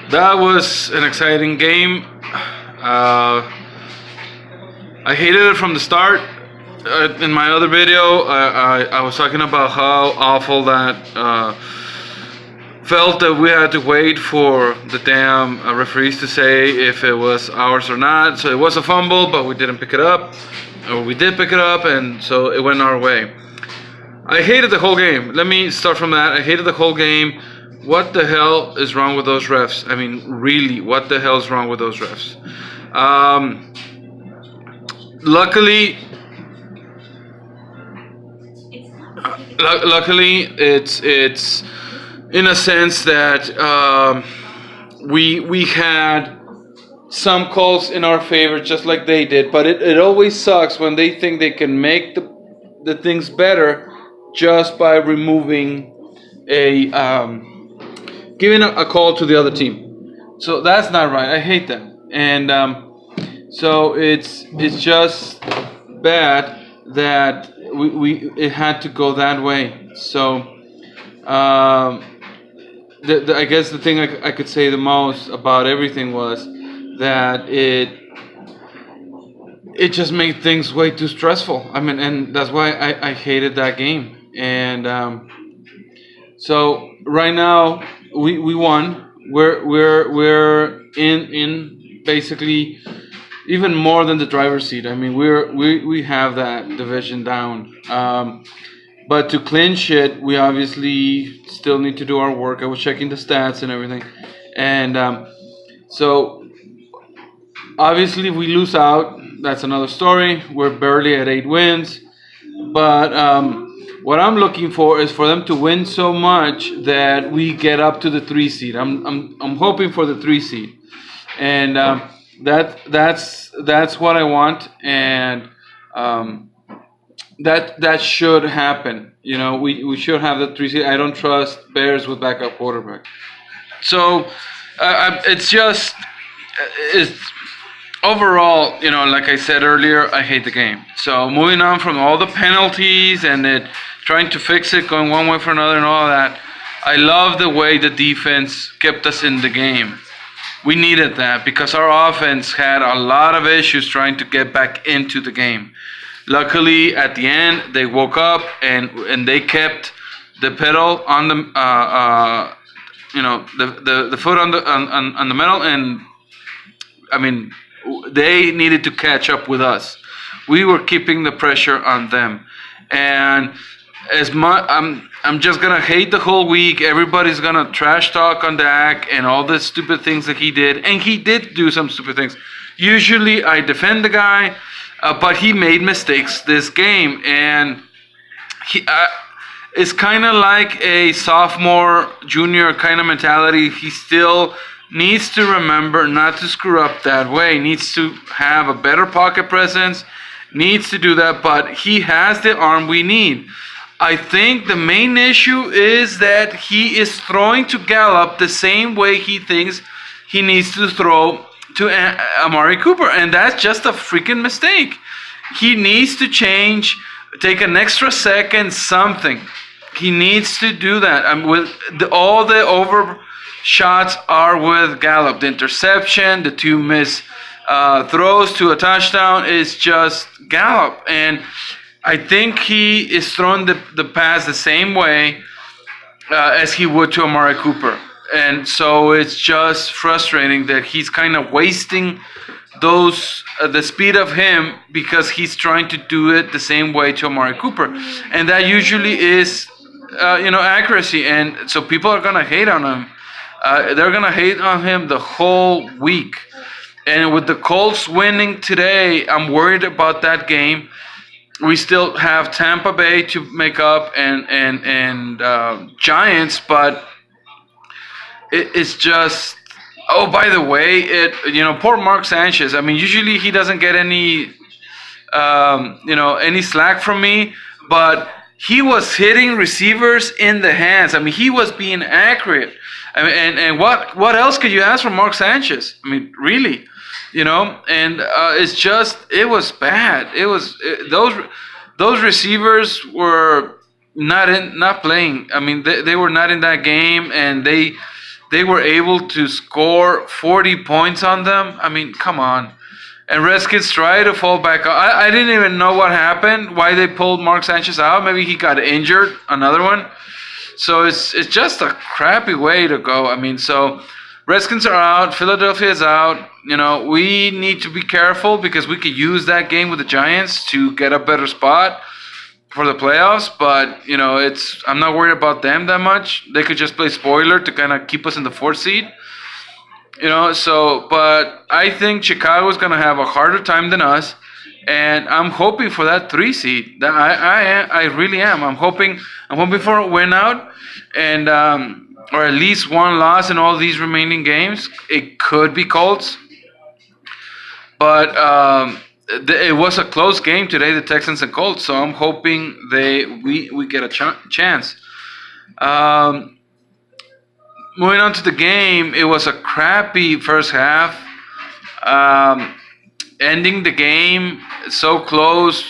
That was an exciting game. I hated it from the start. In my other video, I was talking about how awful that felt that we had to wait for the damn referees to say if it was ours or not. So it was a fumble, but we didn't pick it up. Or we did pick it up, and so it went our way. I hated the whole game. Let me start from that. I hated the whole game. What the hell is wrong with those refs? I mean, really, what the hell is wrong with those refs? Luckily, it's in a sense that we had some calls in our favor, just like they did. But it always sucks when they think they can make the things better just by removing giving a call to the other team. So that's not right. I hate that. And so it's just bad that it had to go that way. So I guess the thing I could say the most about everything was that it just made things way too stressful. I mean, and that's why I hated that game. And so right now we won. We're in basically even more than the driver's seat. I mean, we have that division down. But to clinch it, we obviously still need to do our work. I was checking the stats and everything, and so obviously if we lose out, that's another story. We're barely at 8 wins, but what I'm looking for is for them to win so much that we get up to the 3 seed. I'm hoping for the 3 seed, and that's what I want, and that should happen. You know, we should have the 3 seed. I don't trust Bears with backup quarterback. So it's overall, you know, like I said earlier, I hate the game. So moving on from all the penalties and trying to fix it, going one way for another and all that, I love the way the defense kept us in the game. We needed that because our offense had a lot of issues trying to get back into the game. Luckily, at the end, they woke up and they kept the pedal on the the foot on the metal, and I mean, they needed to catch up with us. We were keeping the pressure on them, and as much I'm just gonna hate the whole week. Everybody's gonna trash talk on Dak and all the stupid things that he did, and he did do some stupid things. Usually, I defend the guy, but he made mistakes this game, and it's kind of like a sophomore, junior kind of mentality. He still needs to remember not to screw up that way. Needs to have a better pocket presence. Needs to do that, but he has the arm we need. I think the main issue is that he is throwing to Gallup the same way he thinks he needs to throw to Amari Cooper, and that's just a freaking mistake. He needs to change, take an extra second, something. He needs to do that. All the over shots are with Gallup. The interception, the 2 missed throws to a touchdown is just Gallup, and I think he is throwing the pass the same way as he would to Amari Cooper. And so it's just frustrating that he's kind of wasting the speed of him because he's trying to do it the same way to Amari Cooper. And that usually is, accuracy. And so people are going to hate on him. They're going to hate on him the whole week. And with the Colts winning today, I'm worried about that game. We still have Tampa Bay to make up and Giants, but it's just. Oh, by the way, poor Mark Sanchez. I mean, usually he doesn't get any slack from me, but he was hitting receivers in the hands. I mean, he was being accurate. I mean, and what else could you ask from Mark Sanchez? I mean, really. And it was bad. Those receivers were not playing. I mean, they were not in that game, and they they were able to score 40 points on them. I mean, come on. And Redskins try to fall back. I didn't even know what happened, why they pulled Mark Sanchez out. Maybe he got injured, another one. So it's just a crappy way to go. I mean, so Redskins are out, Philadelphia is out. We need to be careful because we could use that game with the Giants to get a better spot for the playoffs. But I'm not worried about them that much. They could just play spoiler to kind of keep us in the fourth seed. But I think Chicago is going to have a harder time than us, and I'm hoping for that 3 seed. That I really am. I'm hoping for a win out, and or at least one loss in all these remaining games. It could be Colts, but it was a close game today, the Texans and Colts. So I'm hoping we get a chance. Moving on to the game, it was a crappy first half. Ending the game so close.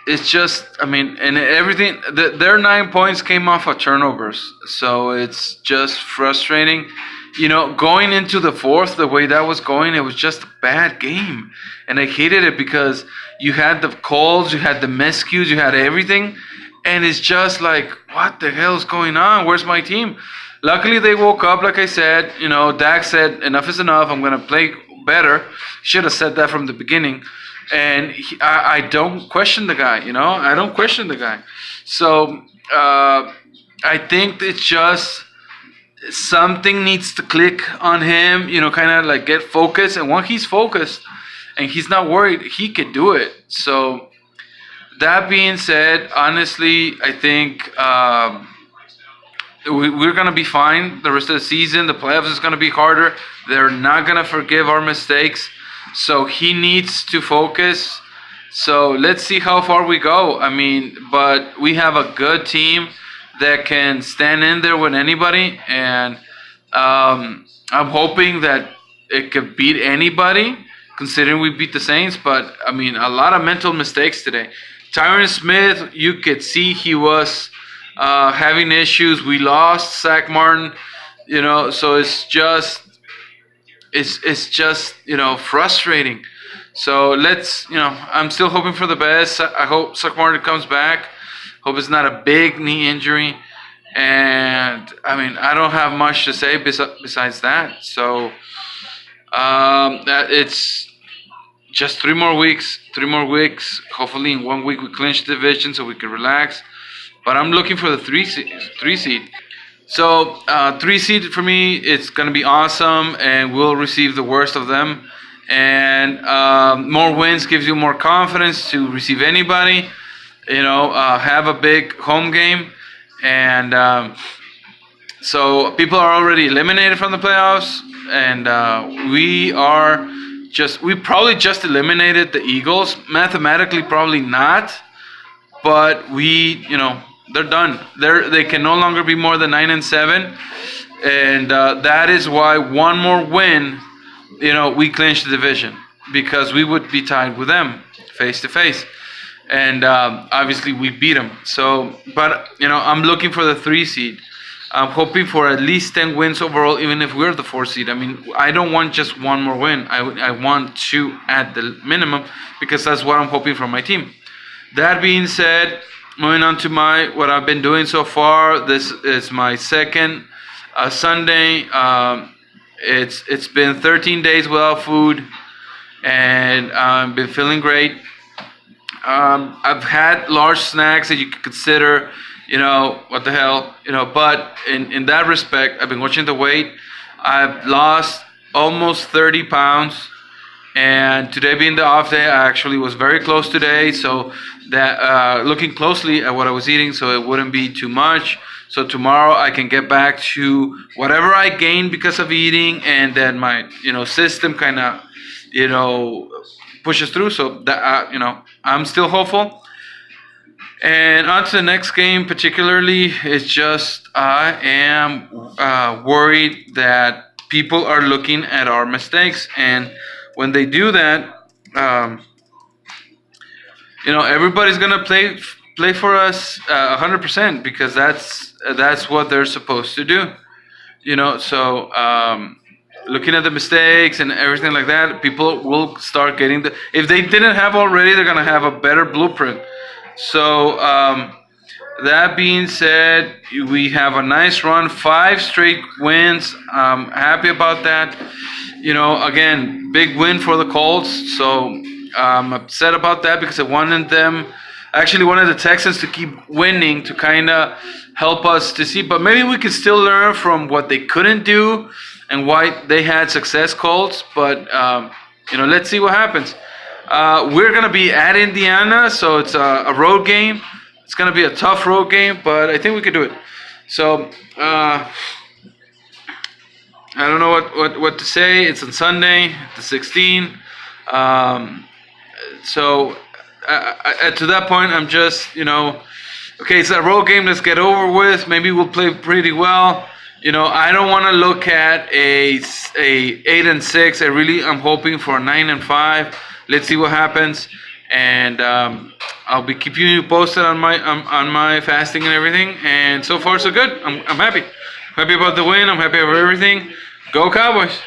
It's just, and everything. Their 9 points came off of turnovers, so it's just frustrating. Going into the fourth, the way that was going, it was just a bad game, and I hated it because you had the calls, you had the miscues, you had everything. And it's just like, what the hell is going on? Where's my team? Luckily, they woke up, like I said. Dak said, enough is enough. I'm going to play better. Should have said that from the beginning. And I don't question the guy, I don't question the guy. So I think it's just something needs to click on him, kind of like get focused. And when he's focused and he's not worried, he could do it. So that being said, honestly, I think we're going to be fine the rest of the season. The playoffs is going to be harder. They're not going to forgive our mistakes. So he needs to focus. So let's see how far we go. But we have a good team that can stand in there with anybody. And I'm hoping that it could beat anybody, considering we beat the Saints. But, a lot of mental mistakes today. Tyron Smith, you could see he was having issues. We lost Zach Martin, so it's just frustrating. So I'm still hoping for the best. I hope Zach Martin comes back. Hope it's not a big knee injury. And I don't have much to say besides that. So that it's just 3 more weeks. Hopefully, in 1 week we clinch the division so we can relax. But I'm looking for the 3 seed. So 3 seed for me, it's gonna be awesome, and we'll receive the worst of them. And more wins gives you more confidence to receive anybody. Have a big home game, and so people are already eliminated from the playoffs, and we probably just eliminated the Eagles. Mathematically, probably not, but they're done. They can no longer be more than 9-7, and that is why one more win, we clinch the division, because we would be tied with them face to face, and obviously we beat them. So, but I'm looking for the 3 seed. I'm hoping for at least 10 wins overall, even if we're the 4 seed. I don't want just one more win. I want 2 at the minimum, because that's what I'm hoping from my team. That being said, moving on to what I've been doing so far. This is my second Sunday. It's been 13 days without food, and I've been feeling great. I've had large snacks that you could consider. What the hell, but in that respect, I've been watching the weight. I've lost almost 30 pounds, and today being the off day, I actually was very close today, so that looking closely at what I was eating, so it wouldn't be too much. So tomorrow I can get back to whatever I gained because of eating, and then my system kind of pushes through. So that I'm still hopeful. And on to the next game, particularly, it's just I am worried that people are looking at our mistakes, and when they do that, everybody's gonna play for us 100% because that's what they're supposed to do. So looking at the mistakes and everything like that, people will start getting the. If they didn't have already, they're gonna have a better blueprint. So that being said, we have a nice run, 5 straight wins. Happy about that. Again, big win for the Colts. So I'm upset about that because I wanted them. I actually wanted the Texans to keep winning to kind of help us to see, but maybe we could still learn from what they couldn't do and why they had success, Colts. But let's see what happens. We're gonna be at Indiana, so it's a road game. It's gonna be a tough road game, but I think we could do it. So I don't know what to say. It's on Sunday, the 16th. So to that point, I'm just okay. It's a road game. Let's get over with. Maybe we'll play pretty well. I don't want to look at a 8-6. I'm hoping for a 9-5. Let's see what happens, and I'll be keeping you posted on my fasting and everything. And so far so good. I'm happy. Happy about the win. I'm happy about everything. Go Cowboys.